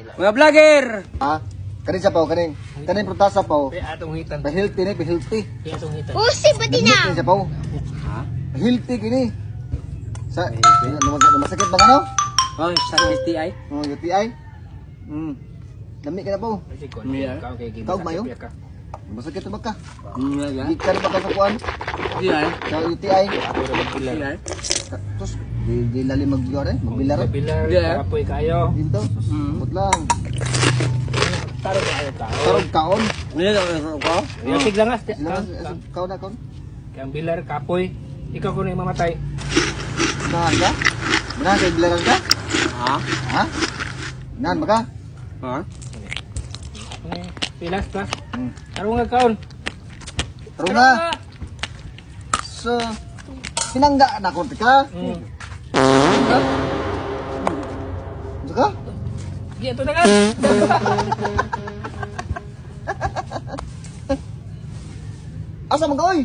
Mga vlogger! Ha? Kanin sa pao, kanin. Kanin prutasa pao. Atong hitan. Pa-healthy ni, pa-healthy. Atong hitan. Usi ba din na? Kanin sa pao. Ha? Healthy kini. Sa masakit ba ano? Oh, sa STI? Oh, UTI. Dami ka na po. Kasi ko Miya. ikaw kay Ikaw, Mayo? ka. Masakit ba ka? Nga. Gikan ba ka sa kuan? STI? Sa UTI. Ako ra magbilar. STI? Terus di lalim magbilar magbilar. Bilar Yeah. kapoy kayo. Dito. Put lang. Taro kayo tao. Tarog kaon. Ano ko? Yung tiglangas. Kaon na kaon. Ang bilar kapoy. Ikaw ko na mamatay. Nahan ka? Nahan kay bilaran ka? Ha? Ha? Nahan ba ka? Ha? Pilas ta. Hmm. Taro nga kaon. Taro na. So, pinangga na ko ka. Suka? Gitu na ka. Asa man ka oy?